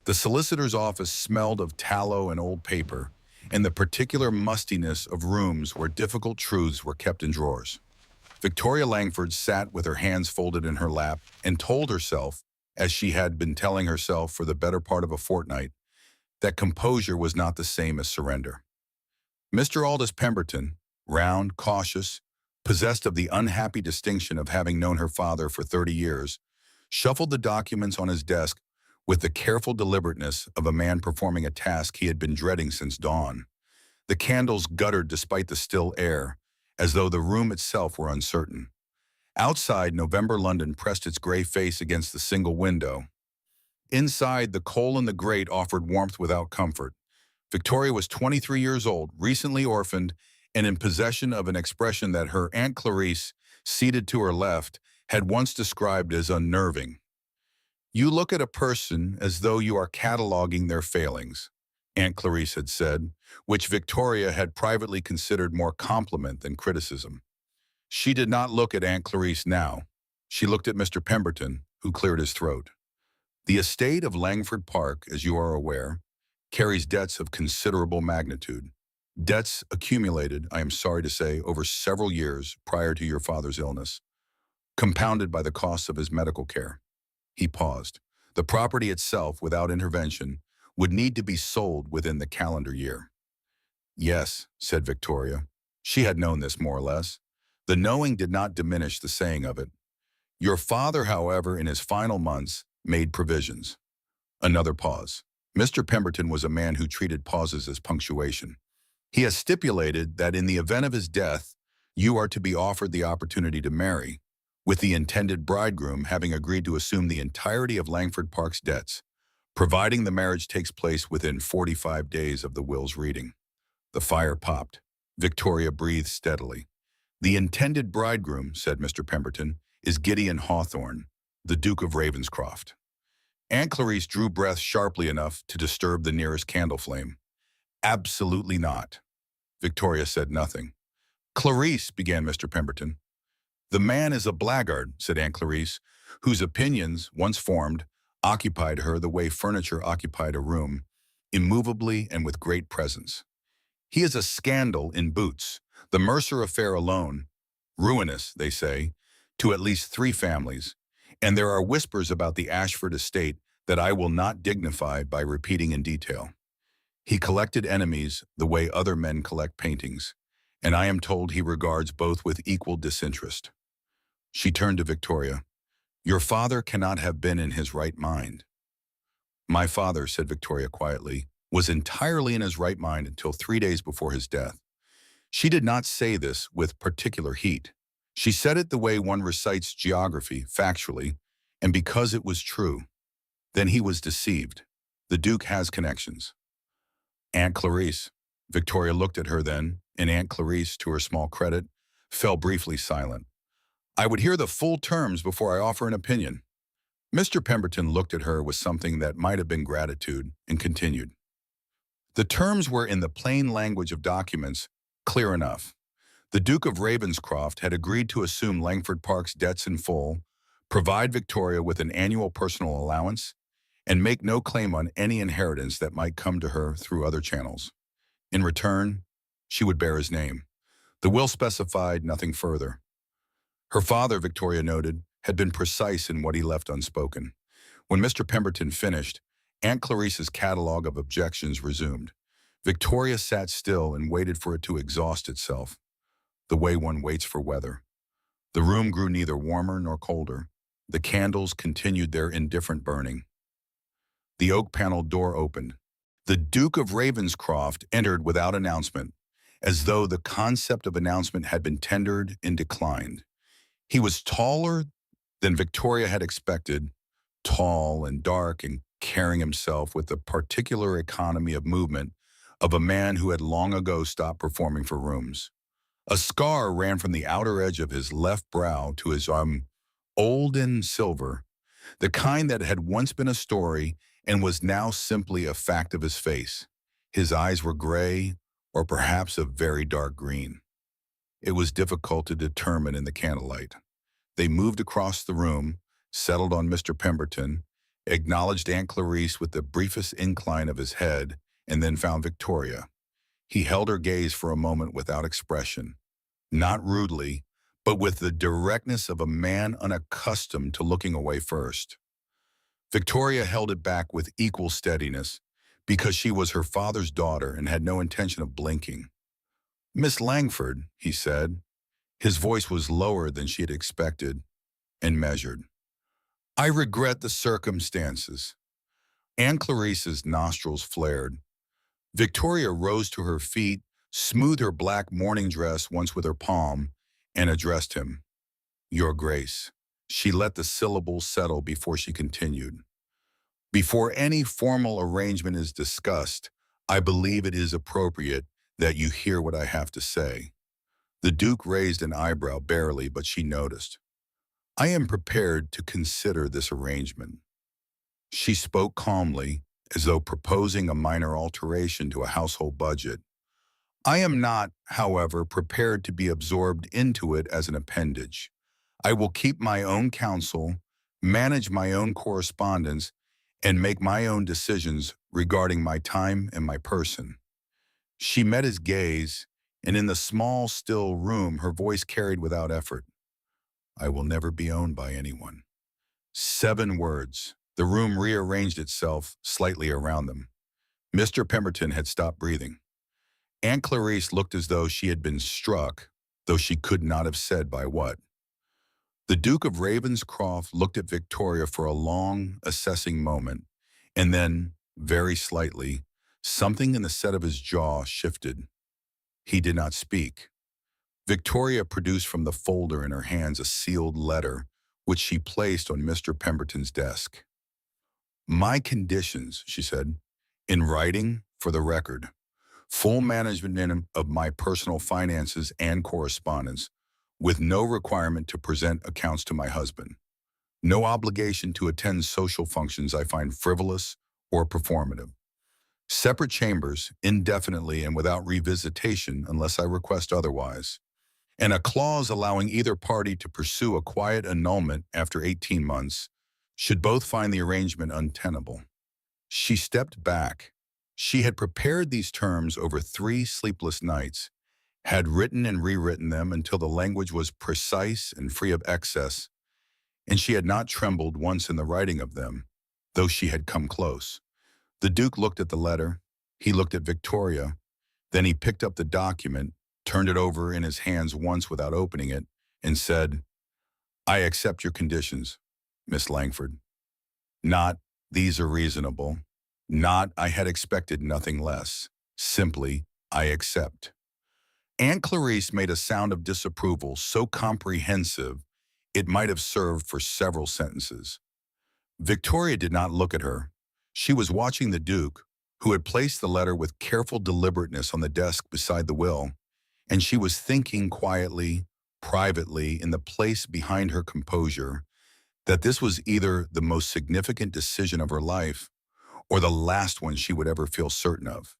The solicitor's office smelled of tallow and old paper, and the particular mustiness of rooms where difficult truths were kept in drawers. Victoria Langford sat with her hands folded in her lap and told herself, as she had been telling herself for the better part of a fortnight, that composure was not the same as surrender. Mr. Aldous Pemberton, round, cautious, possessed of the unhappy distinction of having known her father for 30 years, shuffled the documents on his desk with the careful deliberateness of a man performing a task he had been dreading since dawn. The candles guttered despite the still air, as though the room itself were uncertain. Outside, November London pressed its gray face against the single window. Inside, the coal in the grate offered warmth without comfort. Victoria was 23 years old, recently orphaned, and in possession of an expression that her Aunt Clarice, seated to her left, had once described as unnerving. "You look at a person as though you are cataloging their failings," Aunt Clarice had said, which Victoria had privately considered more compliment than criticism. She did not look at Aunt Clarice now. She looked at Mr. Pemberton, who cleared his throat. The estate of Langford Park, as you are aware, carries debts of considerable magnitude. Debts accumulated, I am sorry to say, over several years prior to your father's illness, compounded by the costs of his medical care. He paused. The property itself, without intervention, would need to be sold within the calendar year. "Yes," said Victoria. She had known this more or less. The knowing did not diminish the saying of it. "Your father, however, in his final months, made provisions." Another pause. Mr. Pemberton was a man who treated pauses as punctuation. "He has stipulated that in the event of his death, you are to be offered the opportunity to marry, with the intended bridegroom having agreed to assume the entirety of Langford Park's debts, providing the marriage takes place within 45 days of the will's reading." The fire popped. Victoria breathed steadily. "The intended bridegroom," said Mr. Pemberton, "is Gideon Hawthorne, the Duke of Ravenscroft." Aunt Clarice drew breath sharply enough to disturb the nearest candle flame. "Absolutely not." Victoria said nothing. "Clarice," began Mr. Pemberton. "The man is a blackguard," said Aunt Clarice, whose opinions, once formed, occupied her the way furniture occupied a room, immovably and with great presence. "He is a scandal in boots. The Mercer affair alone, ruinous, they say, to at least 3 families, and there are whispers about the Ashford estate that I will not dignify by repeating in detail. He collected enemies the way other men collect paintings, and I am told he regards both with equal disinterest." She turned to Victoria. "Your father cannot have been in his right mind." "My father," said Victoria quietly, "was entirely in his right mind until 3 days before his death." She did not say this with particular heat. She said it the way one recites geography, factually, and because it was true. Then he was deceived. The Duke has connections. Aunt Clarice. Victoria looked at her then, and Aunt Clarice, to her small credit, fell briefly silent. "I would hear the full terms before I offer an opinion." Mr. Pemberton looked at her with something that might have been gratitude and continued. "The terms were, in the plain language of documents, clear enough. The Duke of Ravenscroft had agreed to assume Langford Park's debts in full, provide Victoria with an annual personal allowance, and make no claim on any inheritance that might come to her through other channels. In return, she would bear his name. The will specified nothing further. Her father, Victoria noted, had been precise in what he left unspoken. When Mr. Pemberton finished, Aunt Clarice's catalogue of objections resumed. Victoria sat still and waited for it to exhaust itself, the way one waits for weather. The room grew neither warmer nor colder. The candles continued their indifferent burning. The oak-paneled door opened. The Duke of Ravenscroft entered without announcement, as though the concept of announcement had been tendered and declined. He was taller than Victoria had expected, tall and dark and carrying himself with the particular economy of movement of a man who had long ago stopped performing for rooms. A scar ran from the outer edge of his left brow to his arm, old and silver, the kind that had once been a story and was now simply a fact of his face. His eyes were gray, or perhaps a very dark green. It was difficult to determine in the candlelight. They moved across the room, settled on Mr. Pemberton, acknowledged Aunt Clarice with the briefest incline of his head, and then found Victoria. He held her gaze for a moment without expression, not rudely, but with the directness of a man unaccustomed to looking away first. Victoria held it back with equal steadiness because she was her father's daughter and had no intention of blinking. "Miss Langford," he said. His voice was lower than she had expected and measured. "I regret the circumstances." Anne Clarice's nostrils flared. Victoria rose to her feet, smoothed her black morning dress once with her palm, and addressed him. "Your Grace." She let the syllables settle before she continued. "Before any formal arrangement is discussed, I believe it is appropriate that you hear what I have to say." The Duke raised an eyebrow barely, but she noticed. "I am prepared to consider this arrangement." She spoke calmly, as though proposing a minor alteration to a household budget. "I am not, however, prepared to be absorbed into it as an appendage. I will keep my own counsel, manage my own correspondence, and make my own decisions regarding my time and my person." She met his gaze, and in the small, still room her voice carried without effort. "I will never be owned by anyone." 7 words. The room rearranged itself slightly around them. Mr. Pemberton had stopped breathing. Aunt Clarice looked as though she had been struck, though she could not have said by what. The Duke of Ravenscroft looked at Victoria for a long, assessing moment, and then, very slightly, something in the set of his jaw shifted. He did not speak. Victoria produced from the folder in her hands a sealed letter, which she placed on Mr. Pemberton's desk. "My conditions," she said, "in writing, for the record, full management of my personal finances and correspondence, with no requirement to present accounts to my husband. No obligation to attend social functions I find frivolous or performative. Separate chambers, indefinitely and without revisitation unless I request otherwise. And a clause allowing either party to pursue a quiet annulment after 18 months, should both find the arrangement untenable." She stepped back. She had prepared these terms over 3 sleepless nights, had written and rewritten them until the language was precise and free of excess, and she had not trembled once in the writing of them, though she had come close. The Duke looked at the letter. He looked at Victoria. Then he picked up the document, turned it over in his hands once without opening it, and said, "I accept your conditions, Miss Langford. Not, these are reasonable. Not, I had expected nothing less. Simply, I accept." Aunt Clarice made a sound of disapproval so comprehensive it might have served for several sentences. Victoria did not look at her. She was watching the Duke, who had placed the letter with careful deliberateness on the desk beside the will, and she was thinking quietly, privately, in the place behind her composure, that this was either the most significant decision of her life or the last one she would ever feel certain of.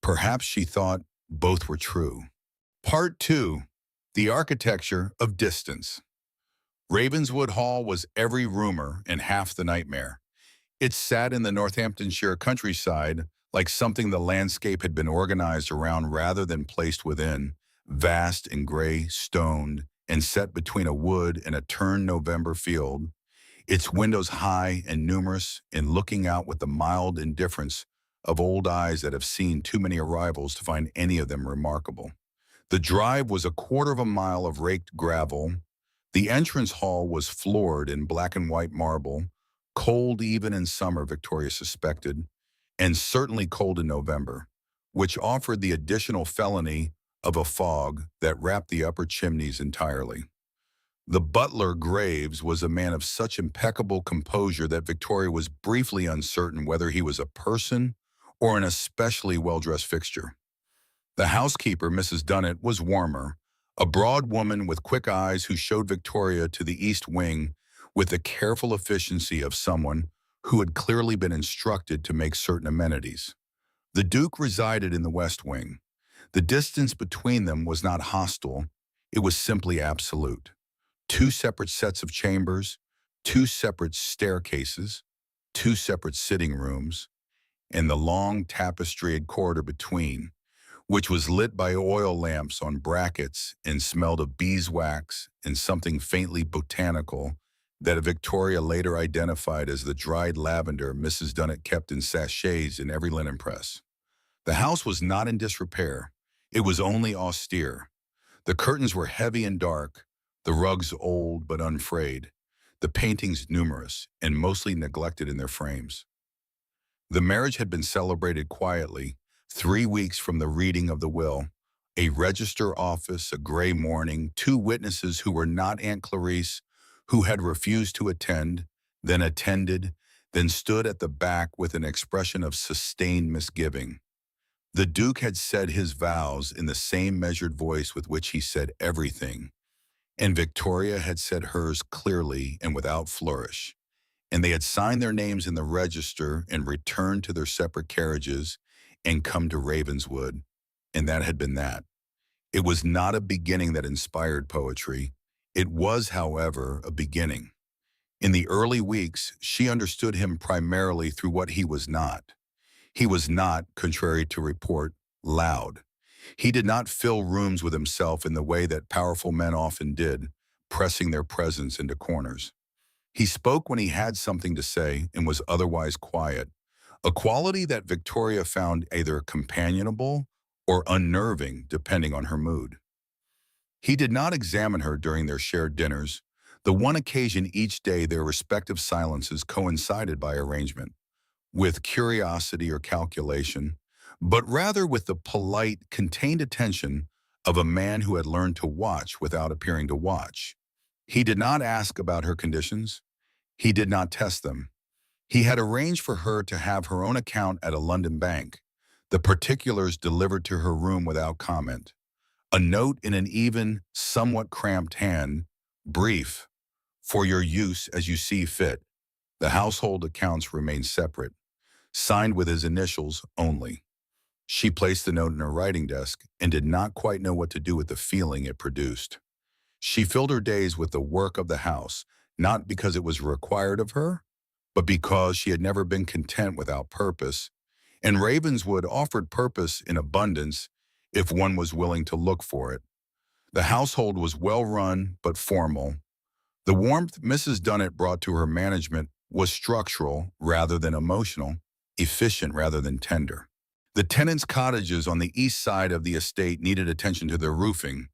Perhaps she thought both were true. Part 2. The Architecture of Distance. Ravenswood Hall was every rumor and half the nightmare. It sat in the Northamptonshire countryside like something the landscape had been organized around rather than placed within, vast and gray, stoned, and set between a wood and a turned November field, its windows high and numerous, and looking out with the mild indifference of old eyes that have seen too many arrivals to find any of them remarkable. The drive was a quarter of a mile of raked gravel. The entrance hall was floored in black and white marble, cold even in summer, Victoria suspected, and certainly cold in November, which offered the additional felony of a fog that wrapped the upper chimneys entirely. The butler, Graves, was a man of such impeccable composure that Victoria was briefly uncertain whether he was a person or an especially well-dressed fixture. The housekeeper, Mrs. Dunnett, was warmer, a broad woman with quick eyes who showed Victoria to the east wing with the careful efficiency of someone who had clearly been instructed to make certain amenities. The Duke resided in the west wing. The distance between them was not hostile, it was simply absolute. 2 separate sets of chambers, 2 separate staircases, two separate sitting rooms, and the long tapestried corridor between, which was lit by oil lamps on brackets and smelled of beeswax and something faintly botanical that Victoria later identified as the dried lavender Mrs. Dunnett kept in sachets in every linen press. The house was not in disrepair. It was only austere. The curtains were heavy and dark, the rugs old but unfrayed, the paintings numerous and mostly neglected in their frames. The marriage had been celebrated quietly, 3 weeks from the reading of the will. A register office, a gray morning, two witnesses who were not Aunt Clarice, who had refused to attend, then attended, then stood at the back with an expression of sustained misgiving. The Duke had said his vows in the same measured voice with which he said everything, and Victoria had said hers clearly and without flourish. And they had signed their names in the register and returned to their separate carriages and come to Ravenswood, and that had been that. It was not a beginning that inspired poetry. It was, however, a beginning. In the early weeks, she understood him primarily through what he was not. He was not, contrary to report, loud. He did not fill rooms with himself in the way that powerful men often did, pressing their presence into corners. He spoke when he had something to say and was otherwise quiet, a quality that Victoria found either companionable or unnerving depending on her mood. He did not examine her during their shared dinners, the one occasion each day their respective silences coincided by arrangement, with curiosity or calculation, but rather with the polite, contained attention of a man who had learned to watch without appearing to watch. He did not ask about her conditions. He did not test them. He had arranged for her to have her own account at a London bank, the particulars delivered to her room without comment. A note in an even, somewhat cramped hand, brief, for your use as you see fit. The household accounts remained separate, signed with his initials only. She placed the note in her writing desk and did not quite know what to do with the feeling it produced. She filled her days with the work of the house, not because it was required of her, but because she had never been content without purpose, and Ravenswood offered purpose in abundance if one was willing to look for it. The household was well run but formal. The warmth Mrs. Dunnett brought to her management was structural rather than emotional, efficient rather than tender. The tenants' cottages on the east side of the estate needed attention to their roofing,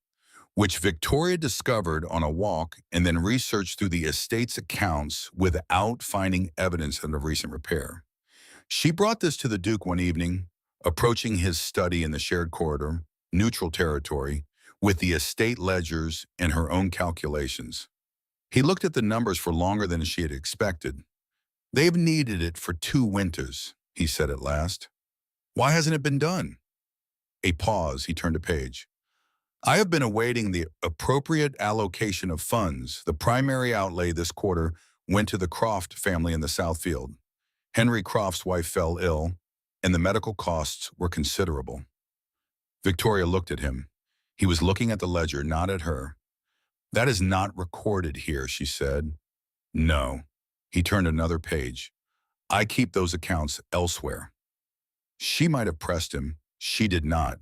which Victoria discovered on a walk and then researched through the estate's accounts without finding evidence of recent repair. She brought this to the Duke one evening, approaching his study in the shared corridor, neutral territory, with the estate ledgers and her own calculations. He looked at the numbers for longer than she had expected. "They've needed it for 2 winters," he said at last. "Why hasn't it been done?" A pause, he turned a page. "I have been awaiting the appropriate allocation of funds. The primary outlay this quarter went to the Croft family in the Southfield. Henry Croft's wife fell ill, and the medical costs were considerable." Victoria looked at him. He was looking at the ledger, not at her. "That is not recorded here," she said. "No." He turned another page. "I keep those accounts elsewhere." She might have pressed him. She did not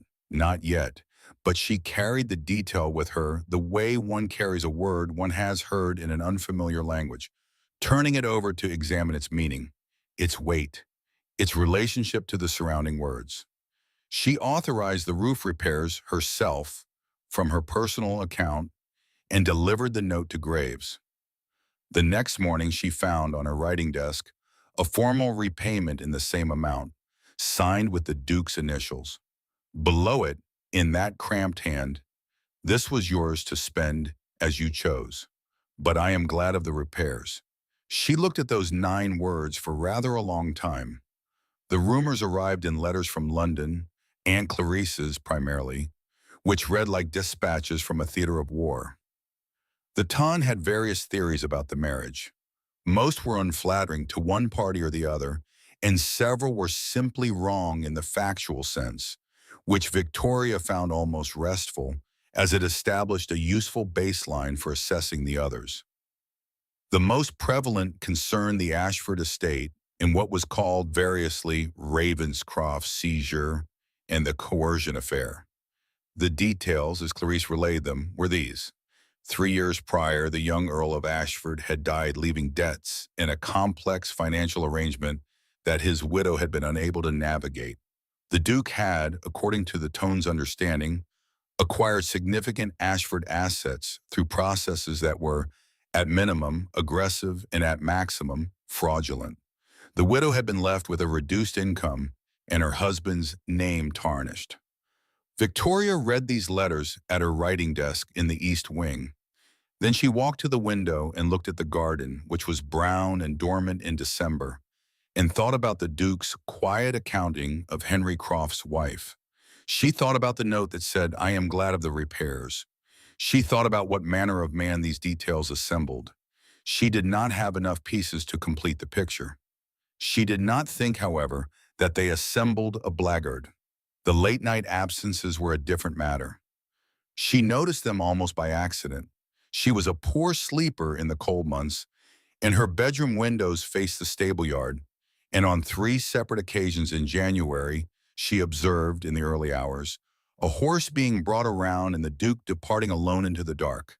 yet. But she carried the detail with her the way one carries a word one has heard in an unfamiliar language, turning it over to examine its meaning, its weight, its relationship to the surrounding words. She authorized the roof repairs herself from her personal account and delivered the note to Graves. The next morning she found on her writing desk a formal repayment in the same amount, signed with the Duke's initials. Below it, in that cramped hand, "This was yours to spend as you chose, but I am glad of the repairs." She looked at those 9 words for rather a long time. The rumors arrived in letters from London, Aunt Clarice's primarily, which read like dispatches from a theater of war. The Ton had various theories about the marriage. Most were unflattering to one party or the other, and several were simply wrong in the factual sense, which Victoria found almost restful, as it established a useful baseline for assessing the others. The most prevalent concerned the Ashford estate, in what was called variously Ravenscroft seizure and the coercion affair. The details, as Clarice relayed them, were these. 3 years prior, the young Earl of Ashford had died, leaving debts in a complex financial arrangement that his widow had been unable to navigate. The Duke had, according to the Tone's understanding, acquired significant Ashford assets through processes that were, at minimum, aggressive and at maximum, fraudulent. The widow had been left with a reduced income and her husband's name tarnished. Victoria read these letters at her writing desk in the East Wing. Then she walked to the window and looked at the garden, which was brown and dormant in December, and thought about the Duke's quiet accounting of Henry Croft's wife. She thought about the note that said, "I am glad of the repairs." She thought about what manner of man these details assembled. She did not have enough pieces to complete the picture. She did not think, however, that they assembled a blackguard. The late-night absences were a different matter. She noticed them almost by accident. She was a poor sleeper in the cold months, and her bedroom windows faced the stable yard, and on 3 separate occasions in January, she observed, in the early hours, a horse being brought around and the Duke departing alone into the dark,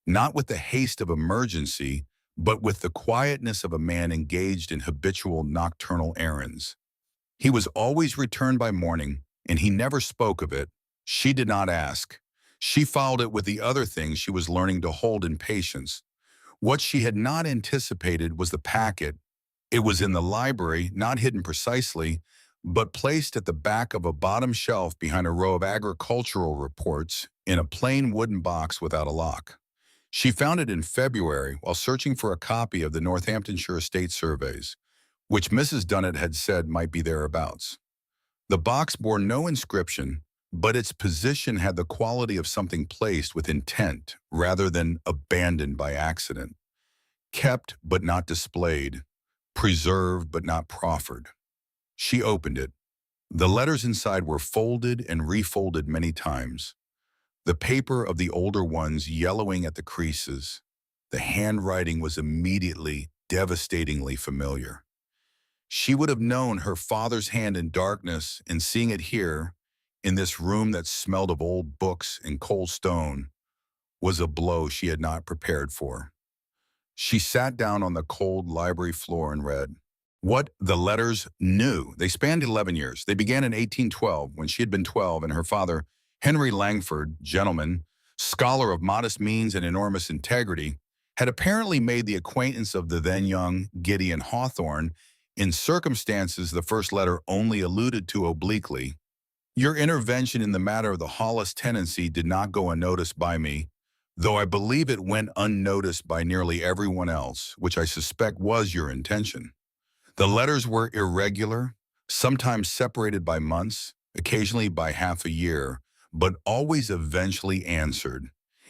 not with the haste of emergency, but with the quietness of a man engaged in habitual nocturnal errands. He was always returned by morning, and he never spoke of it. She did not ask. She followed it with the other things she was learning to hold in patience. What she had not anticipated was the packet. It was in the library, not hidden precisely, but placed at the back of a bottom shelf behind a row of agricultural reports in a plain wooden box without a lock. She found it in February while searching for a copy of the Northamptonshire Estate Surveys, which Mrs. Dunnett had said might be thereabouts. The box bore no inscription, but its position had the quality of something placed with intent rather than abandoned by accident, kept but not displayed, preserved but not proffered. She opened it. The letters inside were folded and refolded many times, the paper of the older ones yellowing at the creases. The handwriting was immediately, devastatingly familiar. She would have known her father's hand in darkness, and seeing it here, in this room that smelled of old books and cold stone, was a blow she had not prepared for. She sat down on the cold library floor and read. What the letters knew. They spanned 11 years. They began in 1812, when she had been 12, and her father, Henry Langford, gentleman, scholar of modest means and enormous integrity, had apparently made the acquaintance of the then young Gideon Hawthorne in circumstances the first letter only alluded to obliquely. Your intervention in the matter of the Hollis tenancy did not go unnoticed by me, though I believe it went unnoticed by nearly everyone else, which I suspect was your intention. The letters were irregular, sometimes separated by months, occasionally by half a year, but always eventually answered,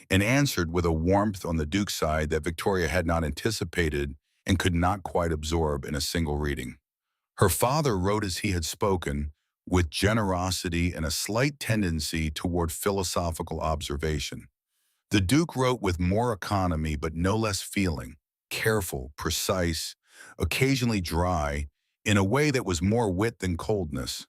and answered with a warmth on the Duke's side that Victoria had not anticipated and could not quite absorb in a single reading. Her father wrote as he had spoken, with generosity and a slight tendency toward philosophical observation. The Duke wrote with more economy but no less feeling, careful, precise, occasionally dry, in a way that was more wit than coldness.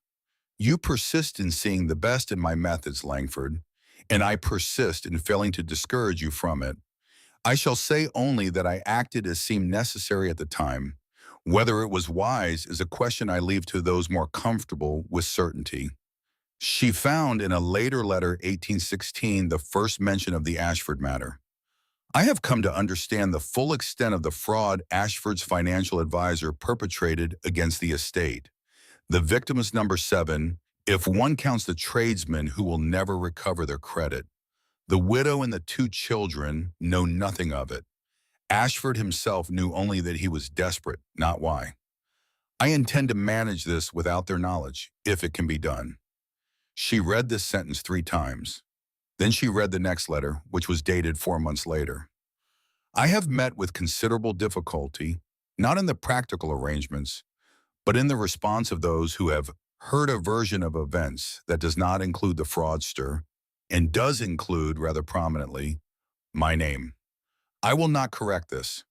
You persist in seeing the best in my methods, Langford, and I persist in failing to discourage you from it. I shall say only that I acted as seemed necessary at the time. Whether it was wise is a question I leave to those more comfortable with certainty. She found in a later letter, 1816, the first mention of the Ashford matter. I have come to understand the full extent of the fraud Ashford's financial advisor perpetrated against the estate. The victim is number 7, if one counts the tradesmen who will never recover their credit. The widow and the 2 children know nothing of it. Ashford himself knew only that he was desperate, not why. I intend to manage this without their knowledge, if it can be done. She read this sentence 3 times. Then she read the next letter, which was dated 4 months later. I have met with considerable difficulty, not in the practical arrangements, but in the response of those who have heard a version of events that does not include the fraudster, and does include, rather prominently, my name. I will not correct this.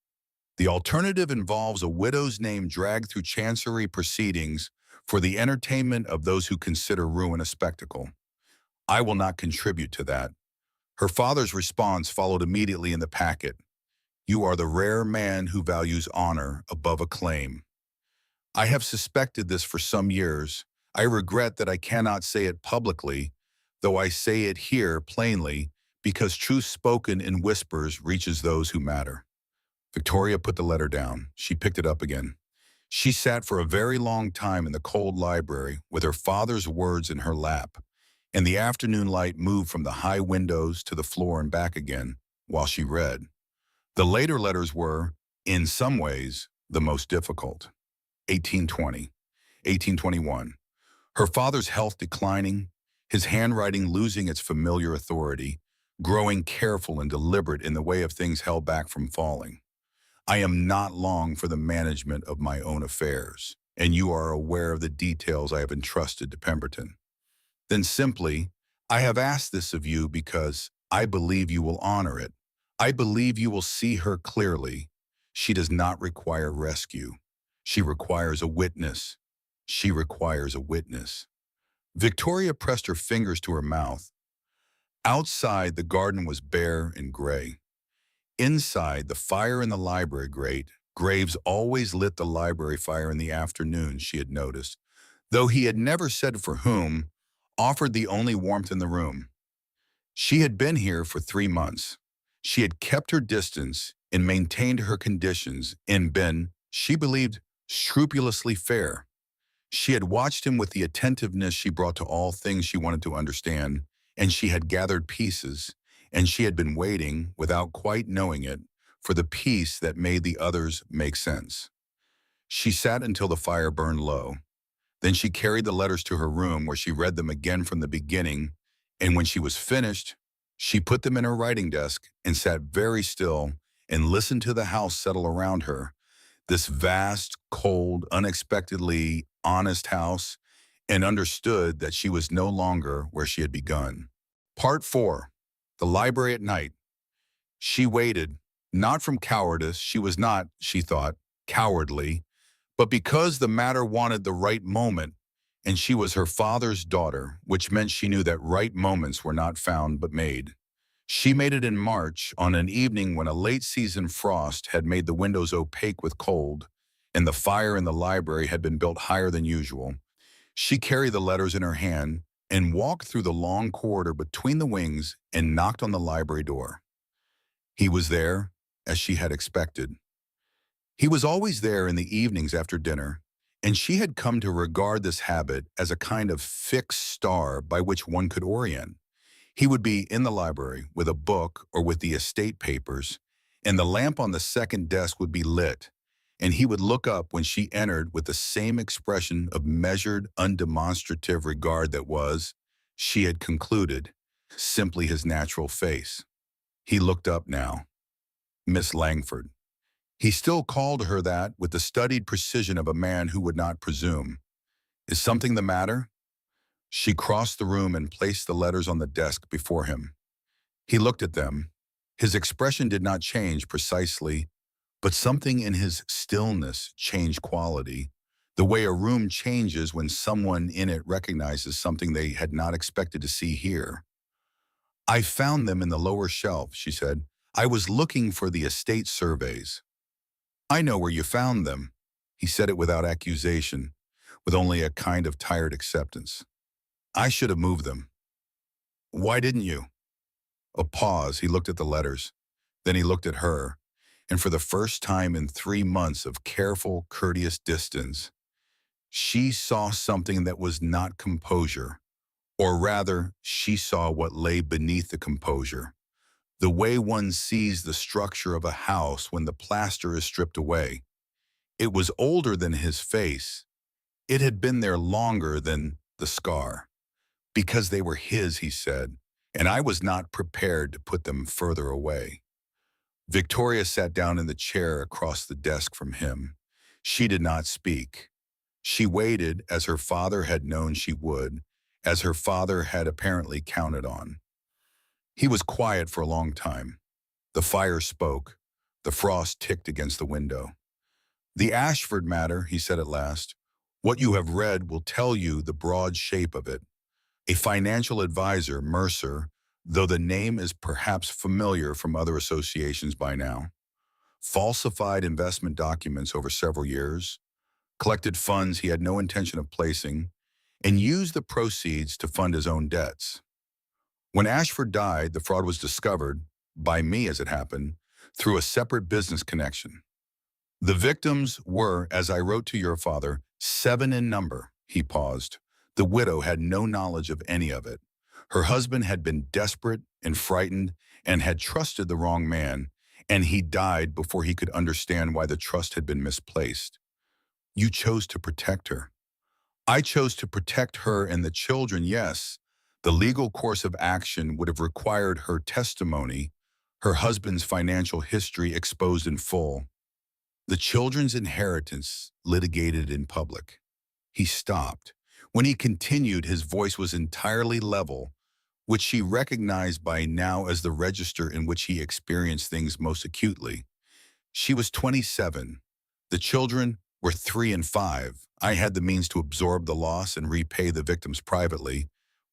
The alternative involves a widow's name dragged through chancery proceedings for the entertainment of those who consider ruin a spectacle. I will not contribute to that. Her father's response followed immediately in the packet. You are the rare man who values honor above acclaim. I have suspected this for some years. I regret that I cannot say it publicly, though I say it here plainly, because truth spoken in whispers reaches those who matter. Victoria put the letter down. She picked it up again. She sat for a very long time in the cold library with her father's words in her lap, and the afternoon light moved from the high windows to the floor and back again while she read. The later letters were, in some ways, the most difficult. 1820, 1821. Her father's health declining, his handwriting losing its familiar authority, growing careful and deliberate in the way of things held back from falling. I am not long for the management of my own affairs, and you are aware of the details I have entrusted to Pemberton. Then simply, I have asked this of you because I believe you will honor it. I believe you will see her clearly. She does not require rescue. She requires a witness. She requires a witness. Victoria pressed her fingers to her mouth. Outside, the garden was bare and gray. Inside, the fire in the library grate, Graves always lit the library fire in the afternoon, she had noticed, though he had never said for whom, offered the only warmth in the room. She had been here for 3 months. She had kept her distance and maintained her conditions and been, she believed, scrupulously fair. She had watched him with the attentiveness she brought to all things she wanted to understand, and she had gathered pieces, and she had been waiting, without quite knowing it, for the piece that made the others make sense. She sat until the fire burned low. Then she carried the letters to her room where she read them again from the beginning, and when she was finished, she put them in her writing desk and sat very still and listened to the house settle around her, this vast, cold, unexpectedly honest house, and understood that she was no longer where she had begun. Part 4. The library at night. She waited, not from cowardice. She was not, she thought, cowardly, but because the matter wanted the right moment, and she was her father's daughter, which meant she knew that right moments were not found but made. She made it in March, on an evening when a late-season frost had made the windows opaque with cold, and the fire in the library had been built higher than usual. She carried the letters in her hand and walked through the long corridor between the wings and knocked on the library door. He was there, as she had expected. He was always there in the evenings after dinner, and she had come to regard this habit as a kind of fixed star by which one could orient. He would be in the library with a book or with the estate papers, and the lamp on the second desk would be lit, and he would look up when she entered with the same expression of measured, undemonstrative regard that was, she had concluded, simply his natural face. He looked up now. Miss Langford. He still called her that with the studied precision of a man who would not presume. Is something the matter? She crossed the room and placed the letters on the desk before him. He looked at them. His expression did not change precisely, but something in his stillness changed quality, the way a room changes when someone in it recognizes something they had not expected to see here. I found them in the lower shelf, she said. I was looking for the estate surveys. I know where you found them. He said it without accusation, with only a kind of tired acceptance. I should have moved them. Why didn't you? A pause. He looked at the letters. Then he looked at her, and for the first time in 3 months of careful, courteous distance, she saw something that was not composure, or rather, she saw what lay beneath the composure, the way one sees the structure of a house when the plaster is stripped away. It was older than his face. It had been there longer than the scar. Because they were his, he said, and I was not prepared to put them further away. Victoria sat down in the chair across the desk from him. She did not speak. She waited as her father had known she would, as her father had apparently counted on. He was quiet for a long time. The fire spoke. The frost ticked against the window. "The Ashford matter," he said at last. "What you have read will tell you the broad shape of it. A financial advisor, Mercer, though the name is perhaps familiar from other associations by now, falsified investment documents over several years, collected funds he had no intention of placing, and used the proceeds to fund his own debts. When Ashford died, the fraud was discovered, by me as it happened, through a separate business connection. The victims were, as I wrote to your father, 7 in number." He paused. The widow had no knowledge of any of it. Her husband had been desperate and frightened and had trusted the wrong man, and he died before he could understand why the trust had been misplaced. "You chose to protect her." "I chose to protect her and the children, yes. The legal course of action would have required her testimony, her husband's financial history exposed in full, the children's inheritance litigated in public." He stopped. When he continued, his voice was entirely level, which she recognized by now as the register in which he experienced things most acutely. She was 27. The children were 3 and 5. I had the means to absorb the loss and repay the victims privately,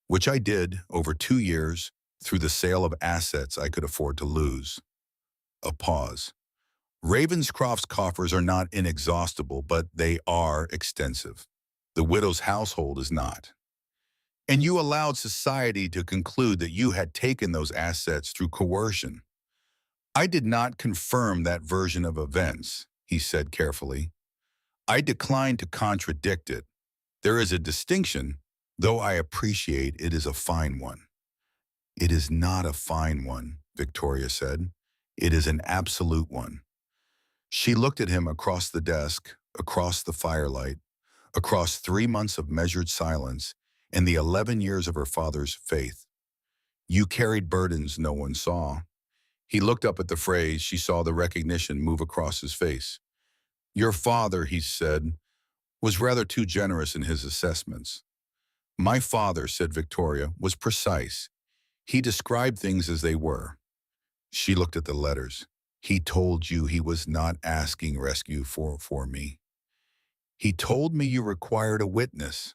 which I did over 2 years through the sale of assets I could afford to lose. A pause. Ravenscroft's coffers are not inexhaustible, but they are extensive. The widow's household is not. And you allowed society to conclude that you had taken those assets through coercion. "I did not confirm that version of events," he said carefully. "I decline to contradict it. There is a distinction, though I appreciate it is a fine one." "It is not a fine one," Victoria said. "It is an absolute one." She looked at him across the desk, across the firelight, across 3 months of measured silence and the 11 years of her father's faith. "You carried burdens no one saw." He looked up at the phrase. She saw the recognition move across his face. "Your father," he said, "was rather too generous in his assessments." "My father," said Victoria, "was precise. He described things as they were." She looked at the letters. "He told you he was not asking rescue for me. He told me you required a witness."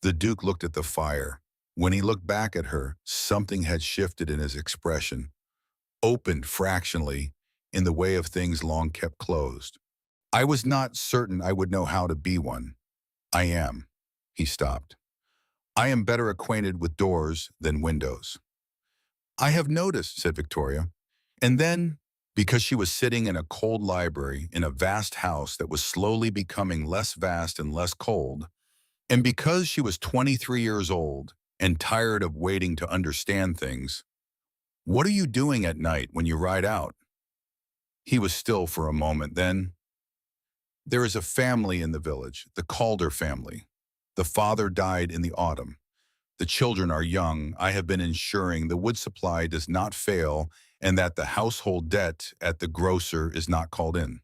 The Duke looked at the fire. When he looked back at her, something had shifted in his expression, opened fractionally in the way of things long kept closed. "I was not certain I would know how to be one. I am." He stopped. "I am better acquainted with doors than windows." "I have noticed," said Victoria. And then, because she was sitting in a cold library in a vast house that was slowly becoming less vast and less cold, and because she was 23 years old and tired of waiting to understand things, "What are you doing at night when you ride out?" He was still for a moment. Then, "There is a family in the village, the Calder family. The father died in the autumn. The children are young. I have been ensuring the wood supply does not fail and that the household debt at the grocer is not called in."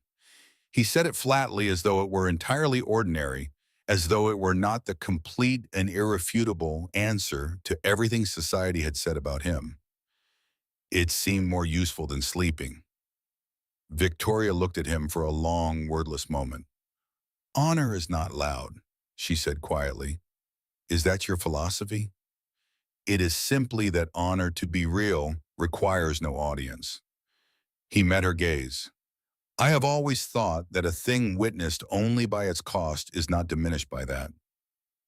He said it flatly, as though it were entirely ordinary, as though it were not the complete and irrefutable answer to everything society had said about him. It seemed more useful than sleeping. Victoria looked at him for a long, wordless moment. "Honor is not loud," she said quietly. "Is that your philosophy?" "It is simply that honor, to be real, requires no audience." He met her gaze. "I have always thought that a thing witnessed only by its cost is not diminished by that."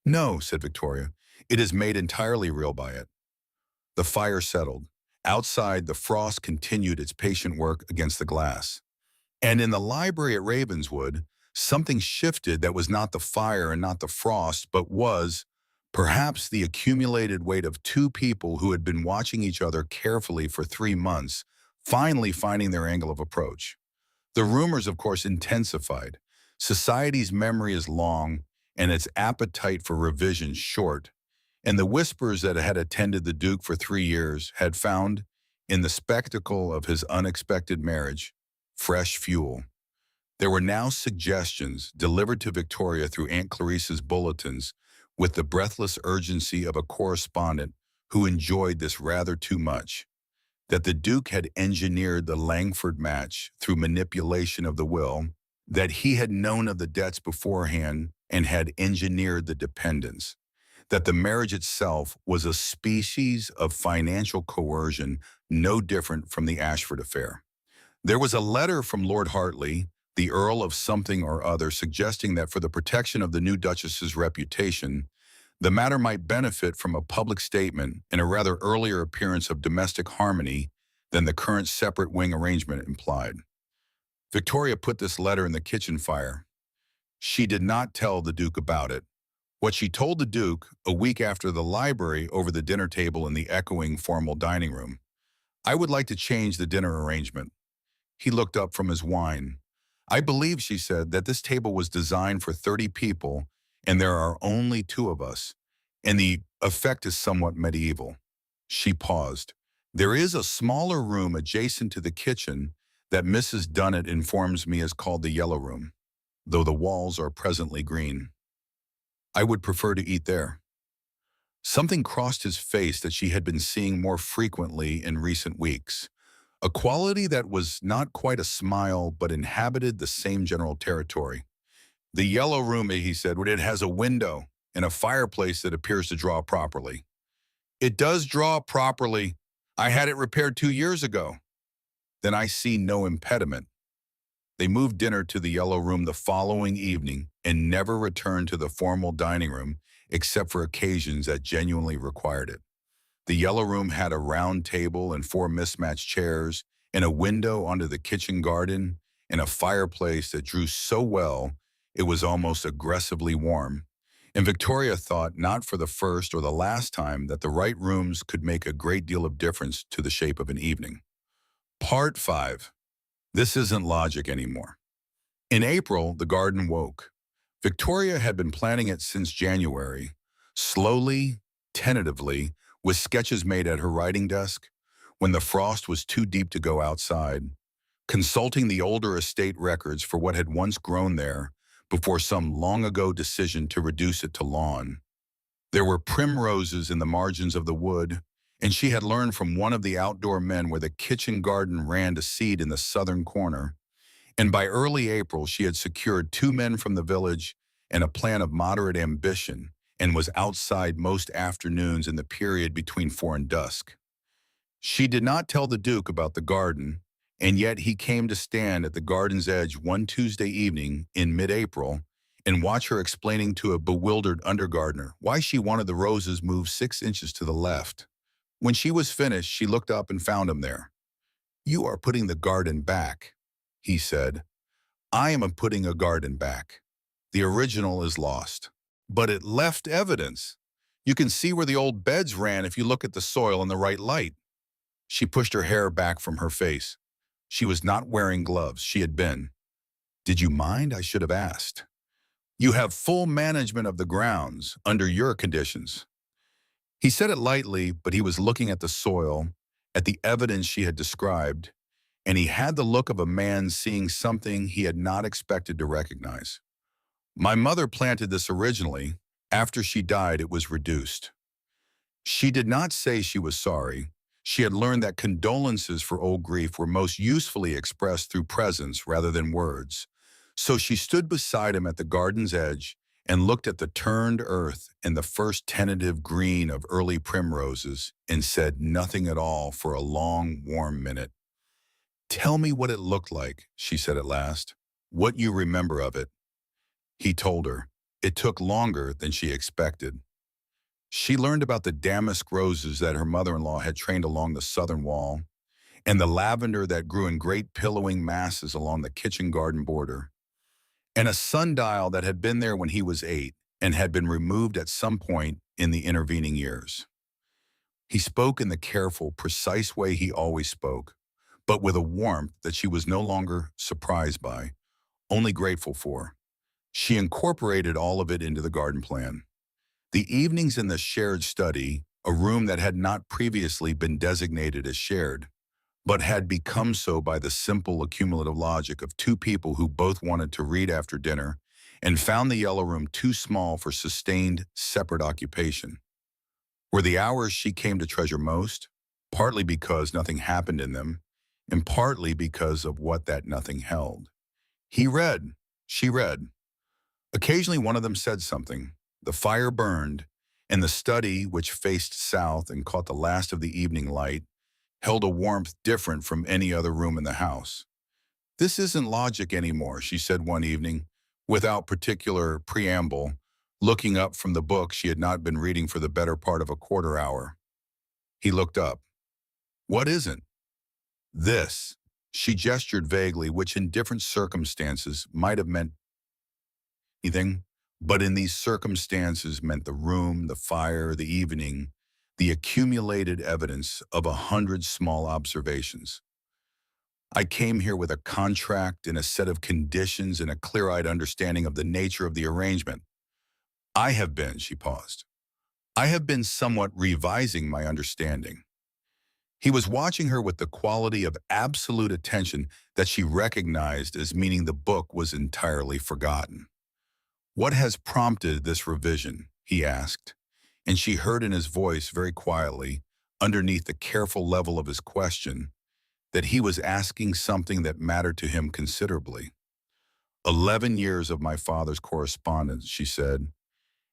"No," said Victoria, "it is made entirely real by it." The fire settled. Outside, the frost continued its patient work against the glass. And in the library at Ravenswood, something shifted that was not the fire and not the frost, but was, perhaps, the accumulated weight of 2 people who had been watching each other carefully for 3 months, finally finding their angle of approach. The rumors, of course, intensified. Society's memory is long, and its appetite for revision short, and the whispers that had attended the Duke for 3 years had found, in the spectacle of his unexpected marriage, fresh fuel. There were now suggestions delivered to Victoria through Aunt Clarice's bulletins with the breathless urgency of a correspondent who enjoyed this rather too much. that the Duke had engineered the Langford match through manipulation of the will, that he had known of the debts beforehand and had engineered the dependence, that the marriage itself was a species of financial coercion no different from the Ashford affair. There was a letter from Lord Hartley, the Earl of something or other, suggesting that for the protection of the new Duchess's reputation, the matter might benefit from a public statement and a rather earlier appearance of domestic harmony than the current separate wing arrangement implied. Victoria put this letter in the kitchen fire. She did not tell the Duke about it. What she told the Duke a week after the library over the dinner table in the echoing formal dining room. I would like to change the dinner arrangement. He looked up from his wine. I believe, she said, that this table was designed for 30 people and there are only two of us, and the effect is somewhat medieval. She paused. There is a smaller room adjacent to the kitchen that Mrs. Dunnett informs me is called the Yellow Room, though the walls are presently green. I would prefer to eat there. Something crossed his face that she had been seeing more frequently in recent weeks, a quality that was not quite a smile but inhabited the same general territory. The Yellow Room, he said, it has a window and a fireplace that appears to draw properly. It does draw properly. I had it repaired 2 years ago. Then I see no impediment. They moved dinner to the Yellow Room the following evening and never returned to the formal dining room except for occasions that genuinely required it. The Yellow Room had a round table and 4 mismatched chairs and a window onto the kitchen garden and a fireplace that drew so well it was almost aggressively warm. And Victoria thought not for the first or the last time that the right rooms could make a great deal of difference to the shape of an evening. Part 5. This isn't logic anymore. In April, the garden woke. Victoria had been planning it since January, slowly, tentatively, with sketches made at her writing desk, when the frost was too deep to go outside, consulting the older estate records for what had once grown there before some long-ago decision to reduce it to lawn. There were primroses in the margins of the wood, and she had learned from one of the outdoor men where the kitchen garden ran to seed in the southern corner, and by early April she had secured 2 men from the village and a plan of moderate ambition, and was outside most afternoons in the period between 4 and dusk. She did not tell the Duke about the garden, and yet he came to stand at the garden's edge one Tuesday evening in mid-April and watch her explaining to a bewildered undergardener why she wanted the roses moved 6 inches to the left. When she was finished, she looked up and found him there. "You are putting the garden back," he said. "I am putting a garden back. The original is lost. But it left evidence. You can see where the old beds ran if you look at the soil in the right light." She pushed her hair back from her face. She was not wearing gloves. She had been. "Did you mind? I should have asked. You have full management of the grounds under your conditions." He said it lightly, but he was looking at the soil, at the evidence she had described, and he had the look of a man seeing something he had not expected to recognize. "My mother planted this originally. After she died, it was reduced." She did not say she was sorry. She had learned that condolences for old grief were most usefully expressed through presence rather than words. So she stood beside him at the garden's edge and looked at the turned earth and the first tentative green of early primroses and said nothing at all for a long, warm minute. "Tell me what it looked like," she said at last. "What you remember of it." He told her. It took longer than she expected. She learned about the damask roses that her mother-in-law had trained along the southern wall, and the lavender that grew in great pillowing masses along the kitchen garden border, and a sundial that had been there when he was 8 and had been removed at some point in the intervening years. He spoke in the careful, precise way he always spoke, but with a warmth that she was no longer surprised by, only grateful for. She incorporated all of it into the garden plan. The evenings in the shared study, a room that had not previously been designated as shared, but had become so by the simple accumulative logic of 2 people who both wanted to read after dinner and found the Yellow Room too small for sustained, separate occupation, were the hours she came to treasure most. partly because nothing happened in them, and partly because of what that nothing held. He read, she read. Occasionally one of them said something. The fire burned, and the study, which faced south and caught the last of the evening light, held a warmth different from any other room in the house. "This isn't logic anymore," she said one evening, without particular preamble, looking up from the book she had not been reading for the better part of a quarter hour. He looked up. "What isn't?" "This." She gestured vaguely, which in different circumstances might have meant anything, but in these circumstances meant the room, the fire, the evening, the accumulated evidence of 100 small observations. "I came here with a contract and a set of conditions and a clear-eyed understanding of the nature of the arrangement. I have been," she paused, "I have been somewhat revising my understanding." He was watching her with the quality of absolute attention that she recognized as meaning the book was entirely forgotten. "What has prompted this revision?" he asked, and she heard in his voice very quietly, underneath the careful level of his question, that he was asking something that mattered to him considerably. 11 years of my father's correspondence," she said,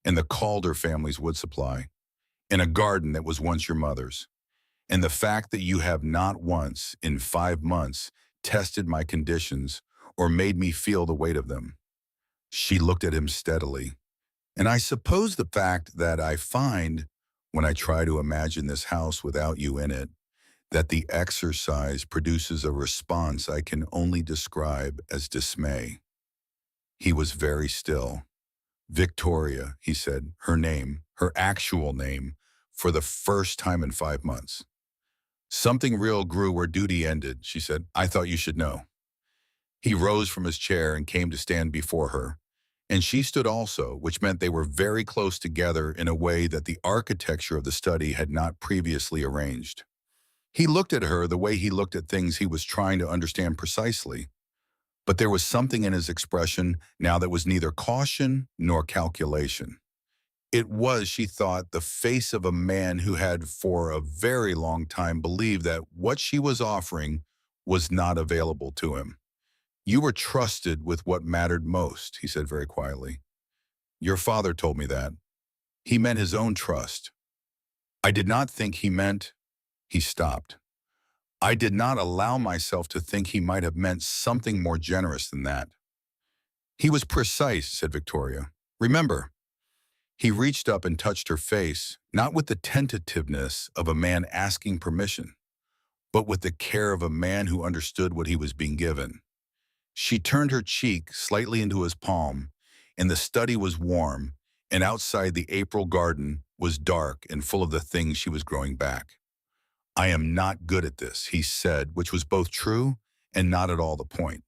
"and the Calder family's wood supply, in a garden that was once your mother's, and the fact that you have not once, in 5 months, tested my conditions or made me feel the weight of them." She looked at him steadily. "And I suppose the fact that I find, when I try to imagine this house without you in it, that the exercise produces a response I can only describe as dismay." He was very still. "Victoria," he said, her name, her actual name, for the first time in 5 months. "Something real grew where duty ended," she said. "I thought you should know." He rose from his chair and came to stand before her, and she stood also, which meant they were very close together in a way that the architecture of the study had not previously arranged. He looked at her the way he looked at things he was trying to understand precisely, but there was something in his expression now that was neither caution nor calculation. It was, she thought, the face of a man who had for a very long time believed that what she was offering was not available to him. "You were trusted with what mattered most," he said very quietly. "Your father told me that. He meant his own trust. I did not think he meant—" He stopped. "I did not allow myself to think he might have meant something more generous than that." "He was precise," said Victoria. "Remember." He reached up and touched her face, not with the tentativeness of a man asking permission, but with the care of a man who understood what he was being given. She turned her cheek slightly into his palm, and the study was warm, and outside the April garden was dark and full of the things she was growing back. "I am not good at this," he said, which was both true and not at all the point.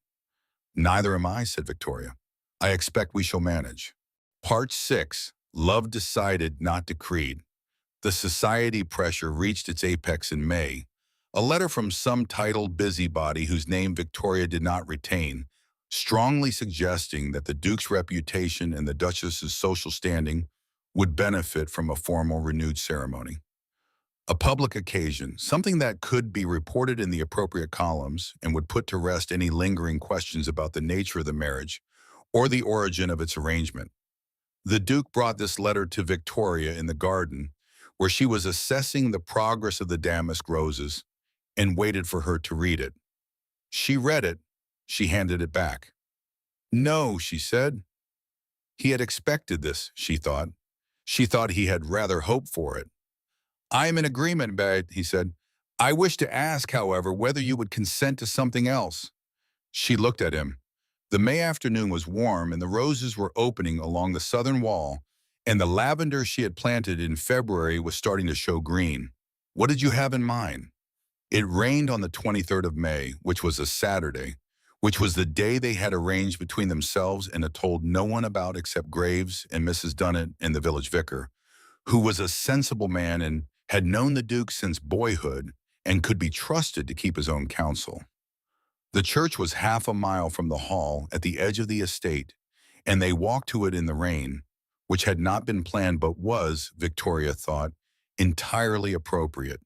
"Neither am I," said Victoria. "I expect we shall manage." Part 6. Love Decided, Not Decreed. The society pressure reached its apex in May. A letter from some titled busybody whose name Victoria did not retain, strongly suggesting that the Duke's reputation and the Duchess's social standing would benefit from a formal renewed ceremony. A public occasion, something that could be reported in the appropriate columns and would put to rest any lingering questions about the nature of the marriage or the origin of its arrangement. The Duke brought this letter to Victoria in the garden, where she was assessing the progress of the damask roses, and waited for her to read it. She read it. She handed it back. "No," she said. He had expected this, she thought. She thought he had rather hoped for it. "I am in agreement, Babe," he said. "I wish to ask, however, whether you would consent to something else." She looked at him. The May afternoon was warm, and the roses were opening along the southern wall, and the lavender she had planted in February was starting to show green. "What did you have in mind?" It rained on the 23rd of May, which was a Saturday, which was the day they had arranged between themselves and had told no one about except Graves and Mrs. Dunnett and the village vicar, who was a sensible man and had known the Duke since boyhood and could be trusted to keep his own counsel. The church was half a mile from the hall at the edge of the estate, and they walked to it in the rain, which had not been planned but was, Victoria thought, entirely appropriate.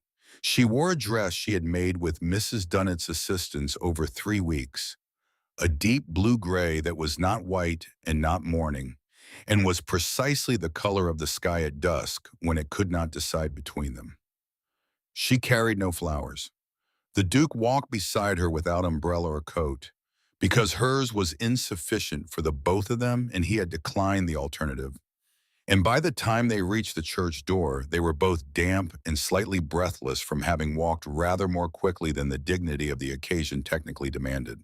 She wore a dress she had made with Mrs. Dunnett's assistance over 3 weeks, a deep blue-gray that was not white and not mourning, and was precisely the color of the sky at dusk when it could not decide between them. She carried no flowers. The Duke walked beside her without umbrella or coat, because hers was insufficient for the both of them and he had declined the alternative. And by the time they reached the church door, they were both damp and slightly breathless from having walked rather more quickly than the dignity of the occasion technically demanded.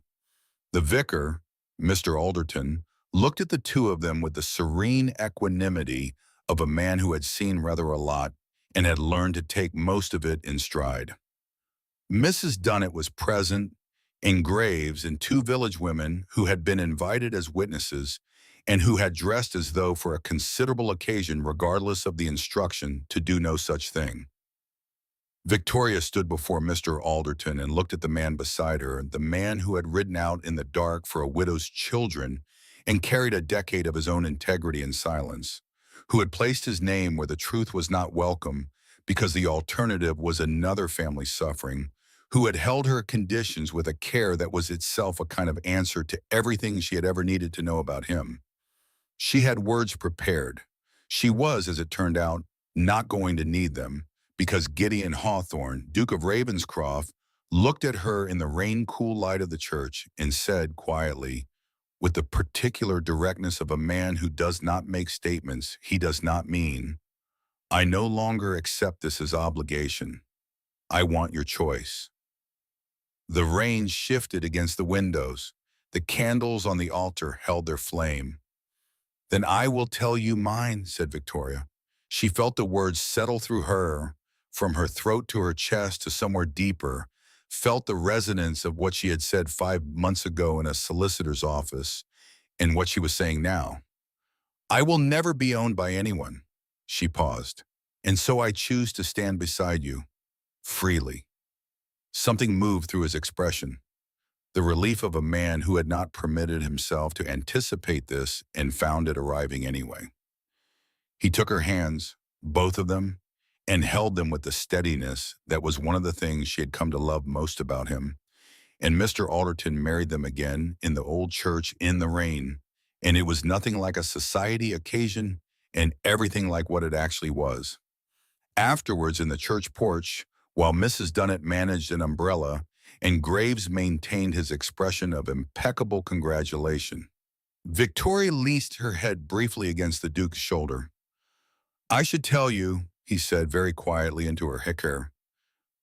The vicar, Mr. Alderton, looked at the two of them with the serene equanimity of a man who had seen rather a lot and had learned to take most of it in stride. Mrs. Dunnett was present, and Graves and two village women who had been invited as witnesses and who had dressed as though for a considerable occasion regardless of the instruction to do no such thing. Victoria stood before Mr. Alderton and looked at the man beside her, the man who had ridden out in the dark for a widow's children and carried a decade of his own integrity and silence, who had placed his name where the truth was not welcome because the alternative was another family suffering, who had held her conditions with a care that was itself a kind of answer to everything she had ever needed to know about him. She had words prepared. She was, as it turned out, not going to need them, because Gideon Hawthorne, Duke of Ravenscroft, looked at her in the rain-cool light of the church and said quietly, with the particular directness of a man who does not make statements he does not mean, "I no longer accept this as obligation. I want your choice." The rain shifted against the windows. The candles on the altar held their flame. "Then I will tell you mine," said Victoria. She felt the words settle through her, from her throat to her chest to somewhere deeper, felt the resonance of what she had said 5 months ago in a solicitor's office and what she was saying now. "I will never be owned by anyone." She paused. "And so I choose to stand beside you, freely." Something moved through his expression, the relief of a man who had not permitted himself to anticipate this and found it arriving anyway. He took her hands, both of them, and held them with the steadiness that was one of the things she had come to love most about him. And Mr. Alderton married them again in the old church in the rain, and it was nothing like a society occasion and everything like what it actually was. Afterwards, in the church porch, while Mrs. Dunnett managed an umbrella and Graves maintained his expression of impeccable congratulation, Victoria leaned her head briefly against the Duke's shoulder. "I should tell you," he said very quietly into her hair,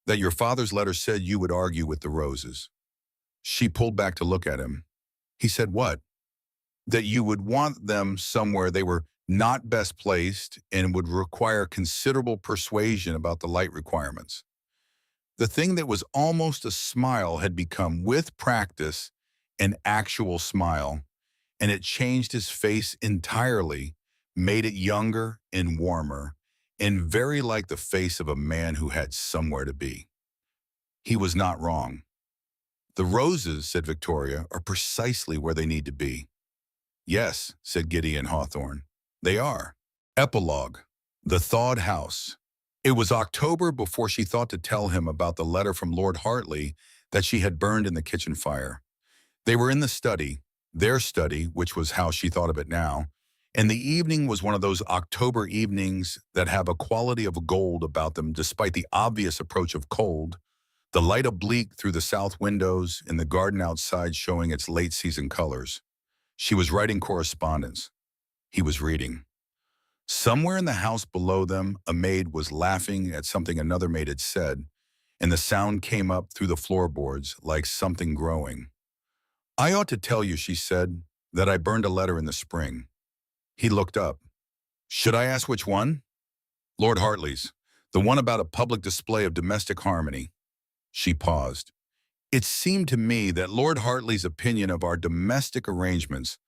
"that your father's letter said you would argue with the Roses." She pulled back to look at him. He said, "What?" "That you would want them somewhere they were not best placed and would require considerable persuasion about the light requirements." The thing that was almost a smile had become, with practice, an actual smile, and it changed his face entirely, made it younger and warmer, and very like the face of a man who had somewhere to be. He was not wrong. "The Roses," said Victoria, "are precisely where they need to be." "Yes," said Gideon Hawthorne, "they are." Epilogue. The Thawed House. It was October before she thought to tell him about the letter from Lord Hartley that she had burned in the kitchen fire. They were in the study, their study, which was how she thought of it now, and the evening was one of those October evenings that have a quality of gold about them despite the obvious approach of cold, the light oblique through the south windows and the garden outside showing its late-season colors. She was writing correspondence. He was reading. Somewhere in the house below them, a maid was laughing at something another maid had said, and the sound came up through the floorboards like something growing. "I ought to tell you," she said, "that I burned a letter in the spring." He looked up. "Should I ask which one?" "Lord Hartley's. The one about a public display of domestic harmony." She paused. "It seemed to me that Lord Hartley's opinion of our domestic arrangements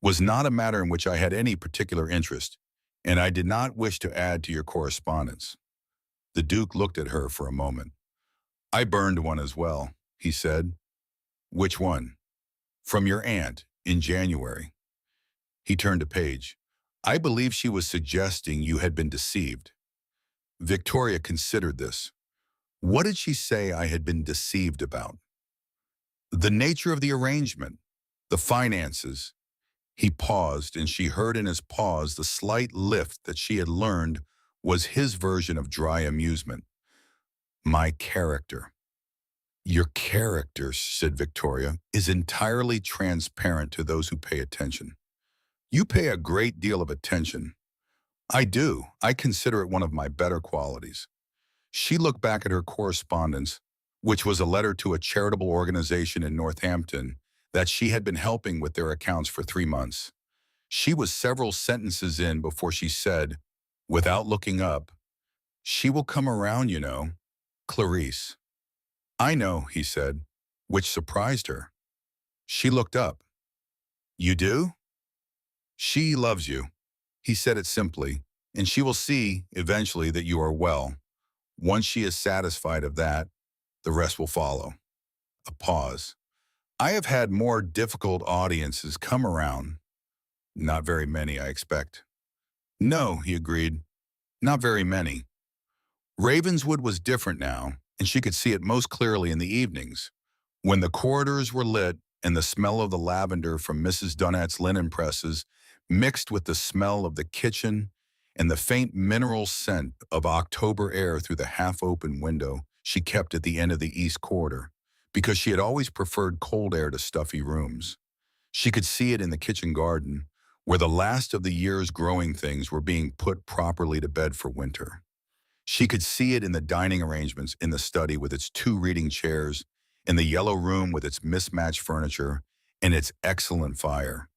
was not a matter in which I had any particular interest, and I did not wish to add to your correspondence." The Duke looked at her for a moment. "I burned one as well," he said. "Which one?" "From your aunt, in January." He turned a page. "I believe she was suggesting you had been deceived." Victoria considered this. What did she say I had been deceived about? The nature of the arrangement, the finances. He paused, and she heard in his pause the slight lift that she had learned was his version of dry amusement. My character. Your character, said Victoria, is entirely transparent to those who pay attention. You pay a great deal of attention. I do. I consider it one of my better qualities. She looked back at her correspondence, which was a letter to a charitable organization in Northampton that she had been helping with their accounts for 3 months. She was several sentences in before she said, without looking up, she will come around, you know. Clarice. I know, he said, which surprised her. She looked up. You do? She loves you. He said it simply, and she will see, eventually, that you are well. Once she is satisfied of that, the rest will follow. A pause. I have had more difficult audiences come around. Not very many, I expect. No, he agreed. Not very many. Ravenswood was different now, and she could see it most clearly in the evenings, when the corridors were lit and the smell of the lavender from Mrs. Dunnet's linen presses mixed with the smell of the kitchen and the faint mineral scent of October air through the half-open window she kept at the end of the east corridor, because she had always preferred cold air to stuffy rooms. She could see it in the kitchen garden, where the last of the year's growing things were being put properly to bed for winter. She could see it in the dining arrangements in the study with its 2 reading chairs, in the yellow room with its mismatched furniture and its excellent fire.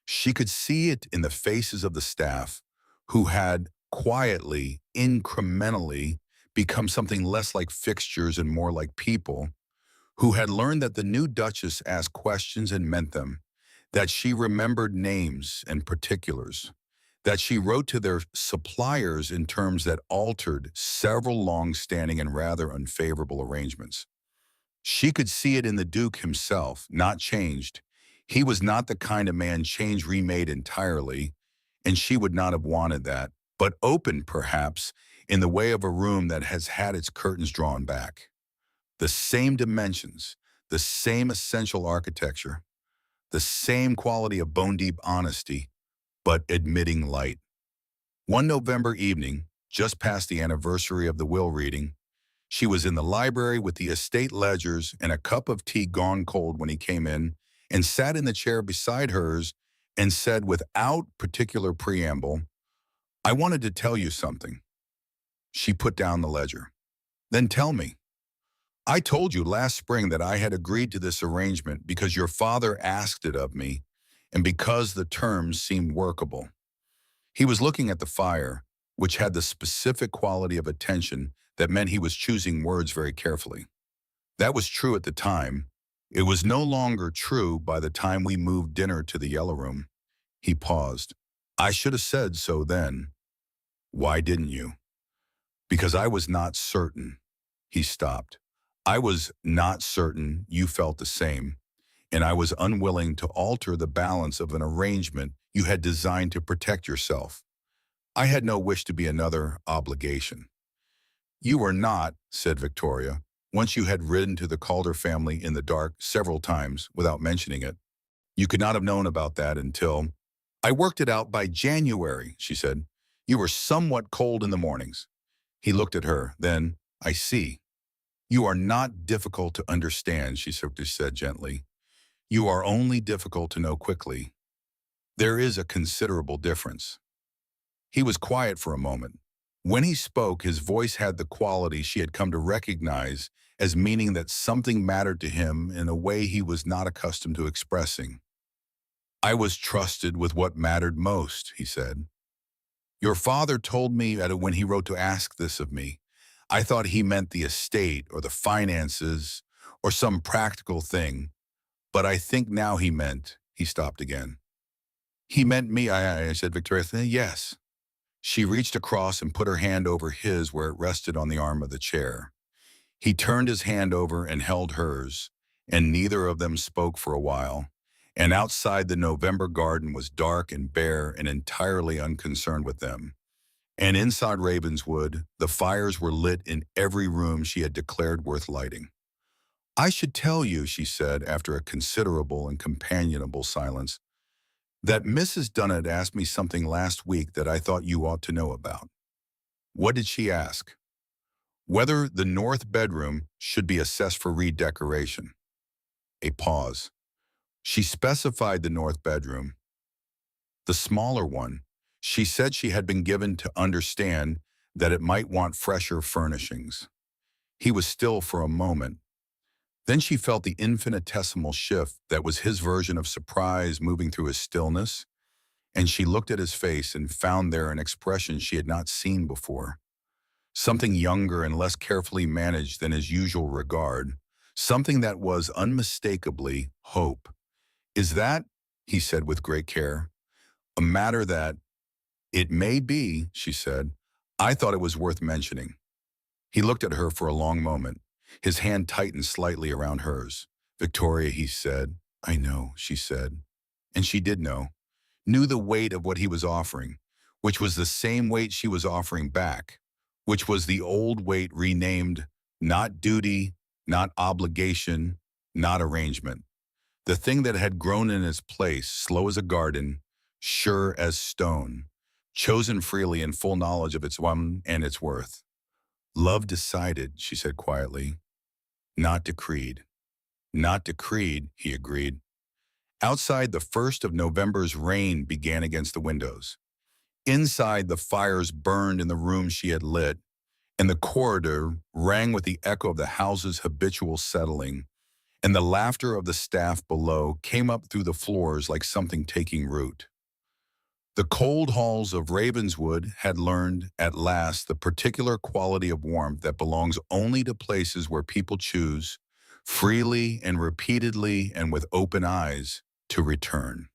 She could see it in the faces of the staff, who had quietly, incrementally, become something less like fixtures and more like people, who had learned that the new Duchess asked questions and meant them, that she remembered names and particulars, that she wrote to their suppliers in terms that altered several long-standing and rather unfavorable arrangements. She could see it in the Duke himself, not changed. He was not the kind of man change remade entirely, and she would not have wanted that, but opened, perhaps, in the way of a room that has had its curtains drawn back. The same dimensions, the same essential architecture, the same quality of bone-deep honesty, but admitting light. One November evening, just past the anniversary of the will reading, she was in the library with the estate ledgers and a cup of tea gone cold when he came in, and sat in the chair beside hers and said without particular preamble, I wanted to tell you something. She put down the ledger. Then tell me. I told you last spring that I had agreed to this arrangement because your father asked it of me and because the terms seemed workable. He was looking at the fire, which had the specific quality of attention that meant he was choosing words very carefully. That was true at the time. It was no longer true by the time we moved dinner to the yellow room. He paused. I should have said so then. Why didn't you? Because I was not certain. He stopped. I was not certain you felt the same, and I was unwilling to alter the balance of an arrangement you had designed to protect yourself. I had no wish to be another obligation. You were not, said Victoria, once you had ridden to the Calder family in the dark several times without mentioning it. You could not have known about that until— I worked it out by January, she said. You were somewhat cold in the mornings. He looked at her. Then, I see. You are not difficult to understand, she said gently. You are only difficult to know quickly. There is a considerable difference. He was quiet for a moment. When he spoke, his voice had the quality she had come to recognize as meaning that something mattered to him in a way he was not accustomed to expressing. I was trusted with what mattered most, he said. Your father told me that when he wrote to ask this of me, I thought he meant the estate or the finances or some practical thing, but I think now he meant— He stopped again. He meant me, I said, Victoria. Yes. She reached across and put her hand over his where it rested on the arm of the chair. He turned his hand over and held hers, and neither of them spoke for a while, and outside the November garden was dark and bare and entirely unconcerned with them. And inside Ravenswood, the fires were lit in every room she had declared worth lighting. "I should tell you," she said after a considerable and companionable silence, "that Mrs. Dunnett asked me something last week that I thought you ought to know about." "What did she ask?" "Whether the north bedroom should be assessed for redecoration." A pause. "She specified the north bedroom, the smaller one. She said she had been given to understand that it might want fresher furnishings." He was still for a moment. Then she felt the infinitesimal shift that was his version of surprise moving through his stillness, and she looked at his face and found there an expression she had not seen before. Something younger and less carefully managed than his usual regard, something that was unmistakably hope. "Is that," he said with great care, "a matter that—" "It may be," she said. "I thought it was worth mentioning." He looked at her for a long moment. His hand tightened slightly around hers. "Victoria," he said. "I know," she said. And she did know. Knew the weight of what he was offering, which was the same weight she was offering back, which was the old weight renamed not duty, not obligation, not arrangement. The thing that had grown in its place, slow as a garden, sure as stone, chosen freely in full knowledge of its one and its worth. "Love decided," she said quietly, "not decreed." "Not decreed," he agreed. Outside, the first of November's rain began against the windows. Inside, the fires burned in the room she had lit, and the corridor rang with the echo of the house's habitual settling, and the laughter of the staff below came up through the floors like something taking root. The cold halls of Ravenswood had learned, at last, the particular quality of warmth that belongs only to places where people choose, freely and repeatedly and with open eyes, to return.